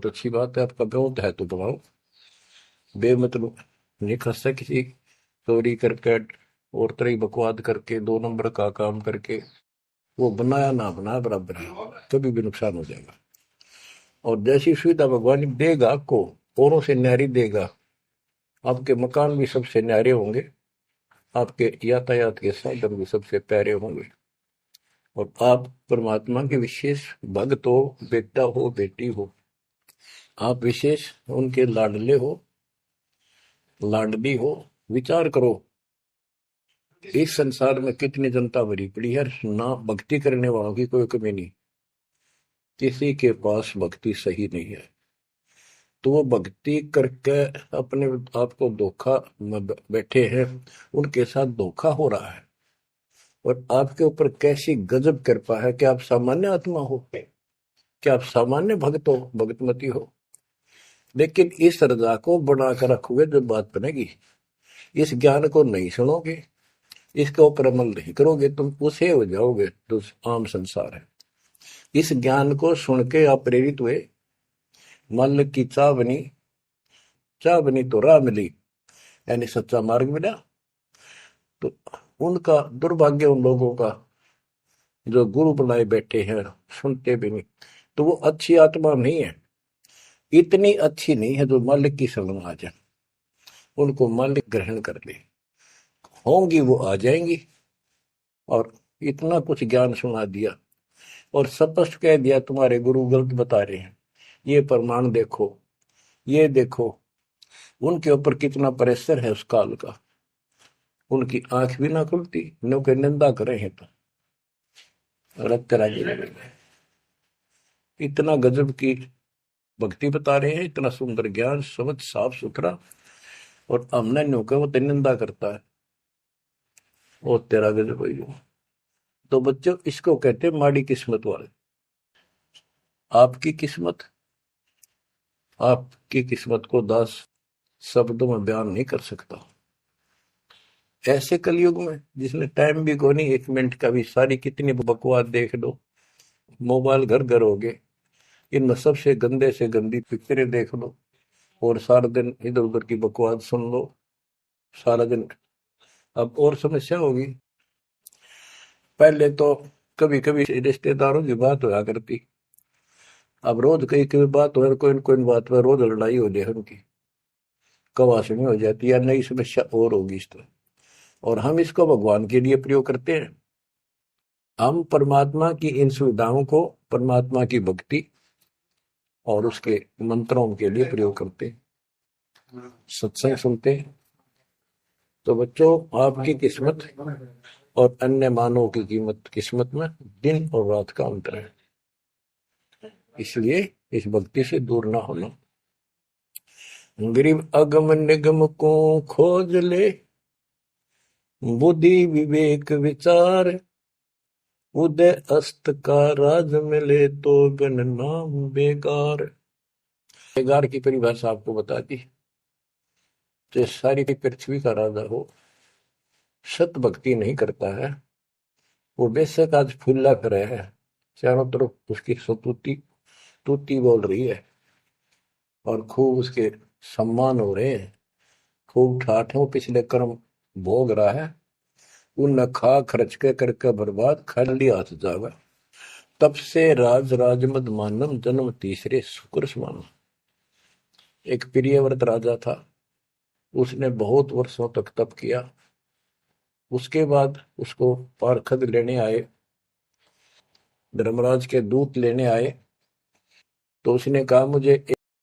बहुत अच्छी बात है, आपका बहुत है तो बनाओ। बेमतलब नहीं खसता किसी चोरी करके और तरह बकवाद करके 2 नंबर का काम करके। वो बनाया ना बनाया बराबर है, कभी भी नुकसान हो जाएगा। और जैसी सुविधा भगवान देगा आपको, औरों से न्यारी देगा। आपके मकान भी सबसे न्यारे होंगे, आपके यातायात के साधन भी सबसे प्यारे होंगे। और आप परमात्मा के विशेष भक्त हो, बेटा हो बेटी हो, आप विशेष उनके लाडले हो, लाडली हो। विचार करो, इस संसार में कितनी जनता भरी पड़ी है, ना भक्ति करने वालों की कोई कमी नहीं, किसी के पास भक्ति सही नहीं है। तो वो भक्ति करके अपने आप को धोखा में बैठे हैं, उनके साथ धोखा हो रहा है। और आपके ऊपर कैसी गजब कृपा है कि आप सामान्य आत्मा हो, कि आप सामान्य भक्त हो, भगतमती हो। लेकिन इस रजा को बनाकर रखोगे, जब बात बनेगी, इस ज्ञान को नहीं सुनोगे, इसके ऊपर अमल नहीं करोगे, तुम उसे हो जाओगे जो आम संसार है। इस ज्ञान को सुन के आप प्रेरित हुए, मन की चाह बनी तो राह मिली, यानी सच्चा मार्ग मिला। तो उनका दुर्भाग्य उन लोगों का जो गुरु बनाए बैठे हैं, सुनते भी नहीं। तो वो अच्छी आत्मा नहीं है, इतनी अच्छी नहीं है जो मालिक की शरण आ जाए, उनको मालिक ग्रहण कर ले। होंगी वो आ जाएंगी। और इतना कुछ ज्ञान सुना दिया और स्पष्ट कह दिया तुम्हारे गुरु गलत बता रहे हैं, ये प्रमाण देखो, ये देखो। उनके ऊपर कितना प्रेशर है उस काल का, उनकी आंख भी ना खुलती, नो के निंदा करे हैं तो रक्त राज्य लगेगा। इतना गजब की भक्ति बता रहे हैं, इतना सुंदर ज्ञान, समझ साफ सुथरा। और हमने न्यू के वो तो निंदा करता है, वो तेरा गजब है। तो बच्चों, इसको कहते हैं माड़ी किस्मत वाले। आपकी किस्मत को 10 शब्दों में बयान नहीं कर सकता। ऐसे कलयुग में जिसने टाइम भी को नहीं, 1 मिनट का भी, सारी कितनी बकवास देख लो, मोबाइल घर घर हो गए, इनमें सबसे गंदे से गंदी पिक्चरें देख लो, और सारा दिन इधर उधर की बकवास सुन लो सारा दिन। अब और समस्या होगी। पहले तो कभी कभी रिश्तेदारों की बात होया करती, अब रोज कई कई बात हो, कोई न कोई बात पर रोज लड़ाई हो जाए उनकी, कवासनी हो जाती है, नई समस्या और होगी इस तरह। और हम इसको भगवान के लिए प्रयोग करते हैं। हम परमात्मा की इन सुविधाओं को परमात्मा की भक्ति और उसके मंत्रों के लिए प्रयोग करते हैं, सत्संग सुनते हैं। तो बच्चों, आपकी किस्मत और अन्य मानवों की किस्मत में दिन और रात का अंतर है, इसलिए इस भक्ति से दूर ना होना। गरीब अगम निगम को खोज ले, बुद्धि विवेक विचार, उदय अस्त का राज मिले तो बिन नाम बेगार। बेगार की परिभाषा आपको बता दी। तो सारी पृथ्वी का राजा हो, सत भक्ति नहीं करता है, वो बेशक आज फूला करे है, चारों तरफ उसकी तूती बोल रही है, और खूब उसके सम्मान हो रहे हैं, खूब ठाठों पिछले कर्म भोग रहा है, उन खा खर्च के करके बर्बाद, खाली हाथ जावा। तब से राजमद मानम, जन्म तीसरे शुक्र समान। एक प्रियव्रत राजा था, उसने बहुत वर्षों तक तप किया। उसके बाद उसको पार्षद लेने आए, धर्मराज के दूत लेने आए। तो उसने कहा मुझे